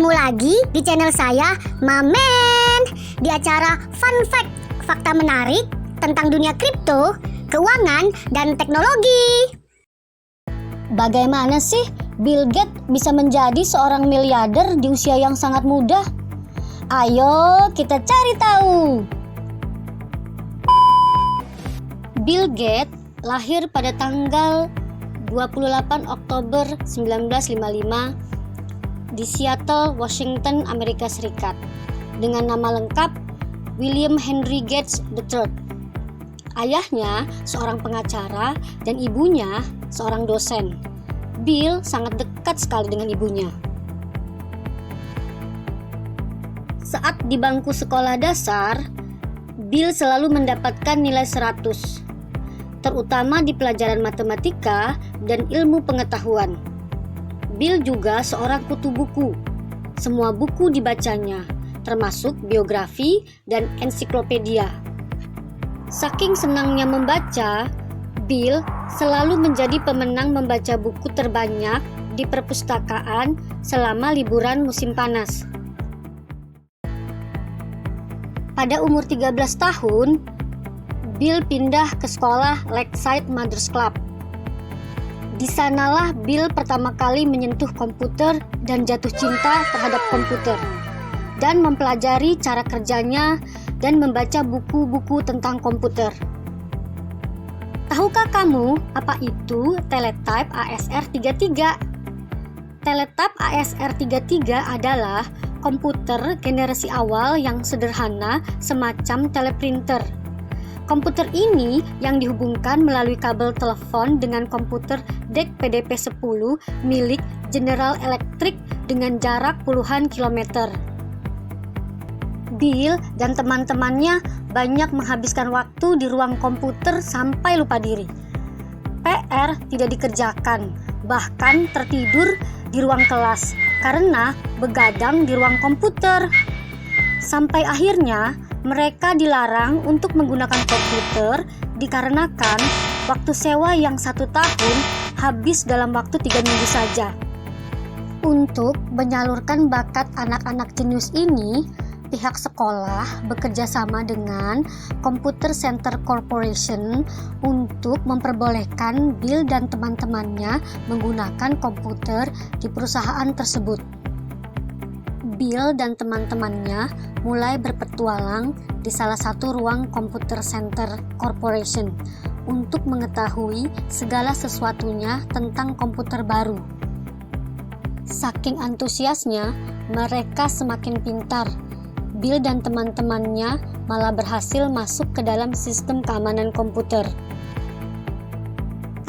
Ketemu lagi di channel saya, Mamen, di acara Fun Fact, fakta menarik tentang dunia kripto, keuangan, dan teknologi. Bagaimana sih Bill Gates bisa menjadi seorang miliarder di usia yang sangat muda? Ayo kita cari tahu. Bill Gates lahir pada tanggal 28 Oktober 1955 di Seattle, Washington, Amerika Serikat, dengan nama lengkap William Henry Gates III. Ayahnya seorang pengacara dan ibunya seorang dosen. Bill sangat dekat sekali dengan ibunya. Saat di bangku sekolah dasar, Bill selalu mendapatkan nilai 100, terutama di pelajaran matematika dan ilmu pengetahuan. Bill juga seorang kutu buku. Semua buku dibacanya, termasuk biografi dan ensiklopedia. Saking senangnya membaca, Bill selalu menjadi pemenang membaca buku terbanyak di perpustakaan selama liburan musim panas. Pada umur 13 tahun, Bill pindah ke sekolah Lakeside Mothers Club. Di sanalah Bill pertama kali menyentuh komputer dan jatuh cinta terhadap komputer, dan mempelajari cara kerjanya dan membaca buku-buku tentang komputer. Tahukah kamu apa itu Teletype ASR33? Teletype ASR33 adalah komputer generasi awal yang sederhana semacam teleprinter. Komputer ini yang dihubungkan melalui kabel telepon dengan komputer DEC PDP-10 milik General Electric dengan jarak puluhan kilometer. Bill dan teman-temannya banyak menghabiskan waktu di ruang komputer sampai lupa diri. PR tidak dikerjakan, bahkan tertidur di ruang kelas karena begadang di ruang komputer. Sampai akhirnya mereka dilarang untuk menggunakan komputer dikarenakan waktu sewa yang 1 tahun habis dalam waktu 3 minggu saja. Untuk menyalurkan bakat anak-anak jenius ini, pihak sekolah bekerja sama dengan Computer Center Corporation untuk memperbolehkan Bill dan teman-temannya menggunakan komputer di perusahaan tersebut. Bill dan teman-temannya mulai berpetualang di salah satu ruang Computer Center Corporation untuk mengetahui segala sesuatunya tentang komputer baru. Saking antusiasnya, mereka semakin pintar. Bill dan teman-temannya malah berhasil masuk ke dalam sistem keamanan komputer.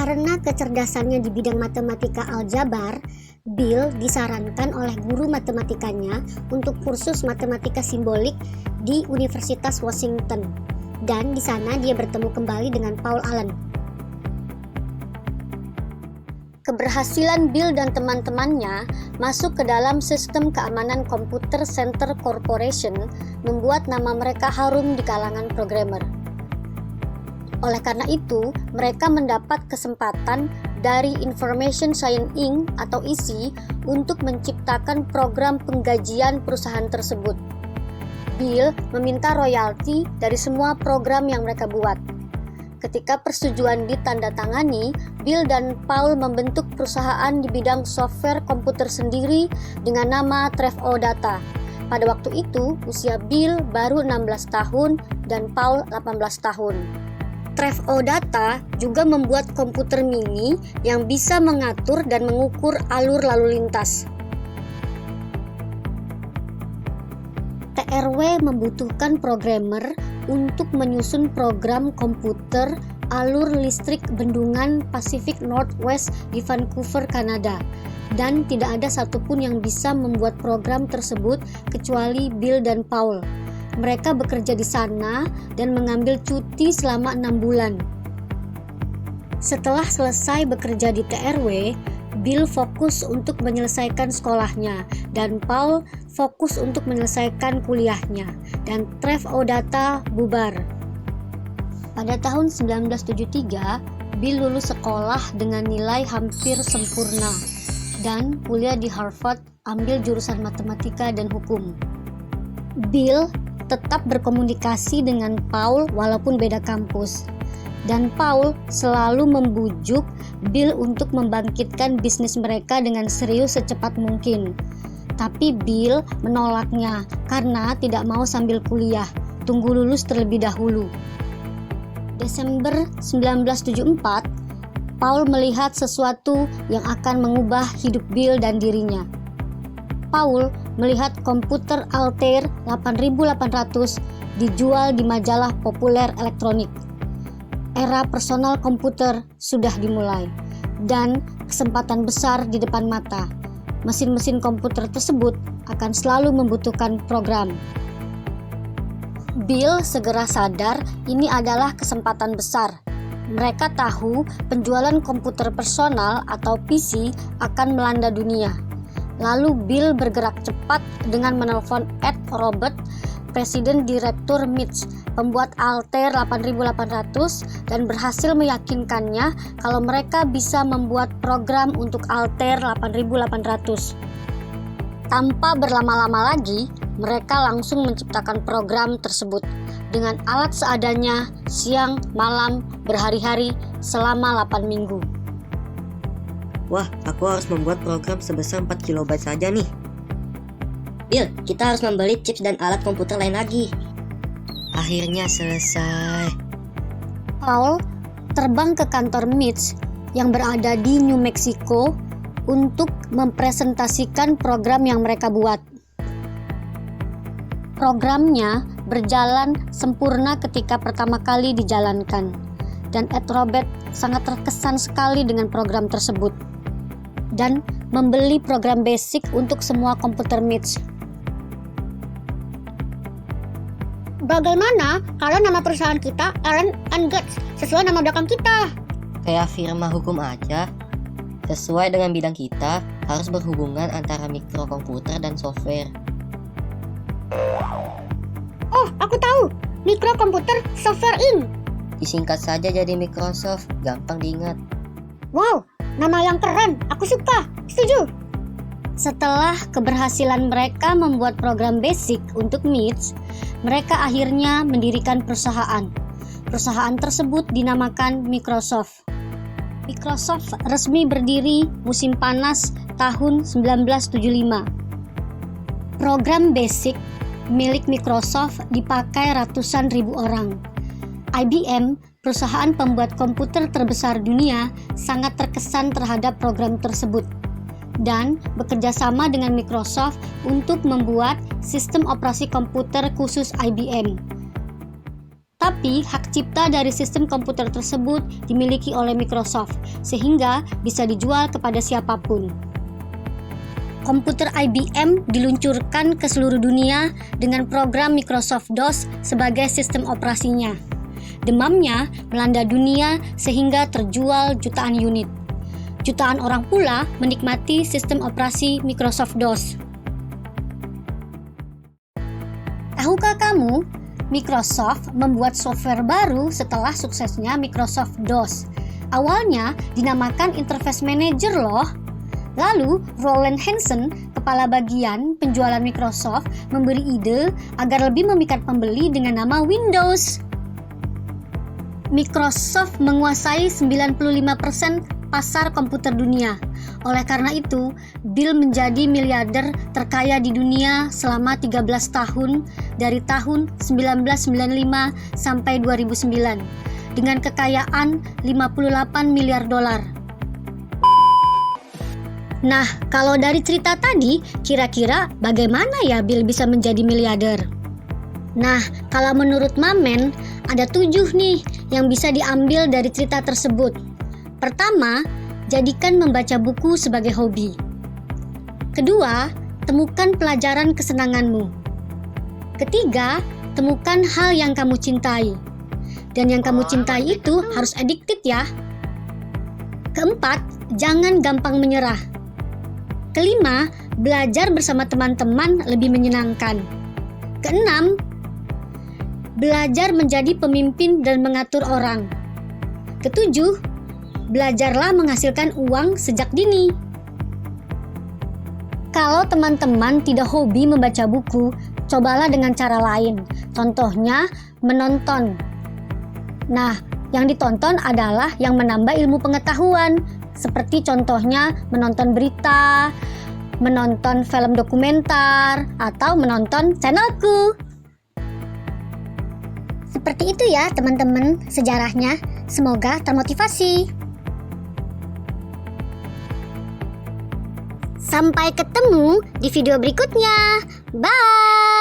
Karena kecerdasannya di bidang matematika aljabar, Bill disarankan oleh guru matematikanya untuk kursus matematika simbolik di Universitas Washington, dan di sana dia bertemu kembali dengan Paul Allen. Keberhasilan Bill dan teman-temannya masuk ke dalam sistem keamanan Computer Center Corporation membuat nama mereka harum di kalangan programmer. Oleh karena itu, mereka mendapat kesempatan dari Information Science Inc. atau ISI untuk menciptakan program penggajian perusahaan tersebut. Bill meminta royalti dari semua program yang mereka buat. Ketika persetujuan ditandatangani, Bill dan Paul membentuk perusahaan di bidang software komputer sendiri dengan nama Trevo Data. Pada waktu itu, usia Bill baru 16 tahun dan Paul 18 tahun. Trevo Data juga membuat komputer mini yang bisa mengatur dan mengukur alur lalu lintas. TRW membutuhkan programmer untuk menyusun program komputer alur listrik bendungan Pacific Northwest di Vancouver, Kanada, dan tidak ada satupun yang bisa membuat program tersebut kecuali Bill dan Paul. Mereka bekerja di sana dan mengambil cuti selama 6 bulan. Setelah selesai bekerja di TRW, Bill fokus untuk menyelesaikan sekolahnya dan Paul fokus untuk menyelesaikan kuliahnya, dan Trevo Data bubar. Pada tahun 1973, Bill lulus sekolah dengan nilai hampir sempurna. dan kuliah di Harvard, ambil jurusan matematika dan hukum. Bill tetap berkomunikasi dengan Paul walaupun beda kampus. Dan Paul selalu membujuk Bill untuk membangkitkan bisnis mereka dengan serius secepat mungkin. Tapi Bill menolaknya karena tidak mau sambil kuliah, tunggu lulus terlebih dahulu. Desember 1974, Paul melihat sesuatu yang akan mengubah hidup Bill dan dirinya. Paul melihat komputer Altair 8800 dijual di majalah populer elektronik. Era personal komputer sudah dimulai, dan kesempatan besar di depan mata. Mesin-mesin komputer tersebut akan selalu membutuhkan program. Bill segera sadar ini adalah kesempatan besar. Mereka tahu penjualan komputer personal atau PC akan melanda dunia. Lalu Bill bergerak cepat dengan menelpon Ed Robert, Presiden Direktur MIT, pembuat Altair 8800, dan berhasil meyakinkannya kalau mereka bisa membuat program untuk Altair 8800. Tanpa berlama-lama lagi, mereka langsung menciptakan program tersebut dengan alat seadanya, siang, malam, berhari-hari, selama 8 minggu. Wah, aku harus membuat program sebesar 4 KB saja nih. Bill, kita harus membeli chips dan alat komputer lain lagi. Akhirnya selesai. Paul terbang ke kantor Mitch yang berada di New Mexico untuk mempresentasikan program yang mereka buat. Programnya berjalan sempurna ketika pertama kali dijalankan, dan Ed Robert sangat terkesan sekali dengan program tersebut dan membeli program basic untuk semua komputer Mitch. Bagaimana kalau nama perusahaan kita Allen & Guts sesuai nama belakang kita? Kayak firma hukum aja. Sesuai dengan bidang kita, harus berhubungan antara mikrokomputer dan software. Oh, aku tahu. Mikrokomputer Software Inc. Disingkat saja jadi Microsoft, gampang diingat. Wow, nama yang keren. Aku suka. Setuju. Setelah keberhasilan mereka membuat program basic untuk MIT, mereka akhirnya mendirikan perusahaan. Perusahaan tersebut dinamakan Microsoft. Microsoft resmi berdiri musim panas tahun 1975. Program basic milik Microsoft dipakai ratusan ribu orang. IBM, perusahaan pembuat komputer terbesar dunia, sangat terkesan terhadap program tersebut dan bekerja sama dengan Microsoft untuk membuat sistem operasi komputer khusus IBM. Tapi hak cipta dari sistem komputer tersebut dimiliki oleh Microsoft, sehingga bisa dijual kepada siapapun. Komputer IBM diluncurkan ke seluruh dunia dengan program Microsoft DOS sebagai sistem operasinya. Demamnya melanda dunia sehingga terjual jutaan unit. Jutaan orang pula menikmati sistem operasi Microsoft DOS. Tahukah kamu, Microsoft membuat software baru setelah suksesnya Microsoft DOS. Awalnya dinamakan Interface Manager loh. Lalu, Roland Hansen, kepala bagian penjualan Microsoft, memberi ide agar lebih memikat pembeli dengan nama Windows. Microsoft menguasai 95% pasar komputer dunia. Oleh karena itu, Bill menjadi miliarder terkaya di dunia selama 13 tahun dari tahun 1995 sampai 2009 dengan kekayaan 58 miliar dolar. Nah, kalau dari cerita tadi, kira-kira bagaimana ya Bill bisa menjadi miliarder? Nah, kalau menurut Mamen, ada 7 nih yang bisa diambil dari cerita tersebut. Pertama, jadikan membaca buku sebagai hobi. Kedua, temukan pelajaran kesenanganmu. Ketiga, temukan hal yang kamu cintai. Dan yang kamu cintai itu harus addicted ya. Keempat, jangan gampang menyerah. Kelima, belajar bersama teman-teman lebih menyenangkan. Keenam, belajar menjadi pemimpin dan mengatur orang. Ketujuh, belajarlah menghasilkan uang sejak dini. Kalau teman-teman tidak hobi membaca buku, cobalah dengan cara lain. Contohnya, menonton. Nah, yang ditonton adalah yang menambah ilmu pengetahuan. Seperti contohnya menonton berita, menonton film dokumenter, atau menonton channelku. Seperti itu ya teman-teman sejarahnya. Semoga termotivasi. Sampai ketemu di video berikutnya. Bye!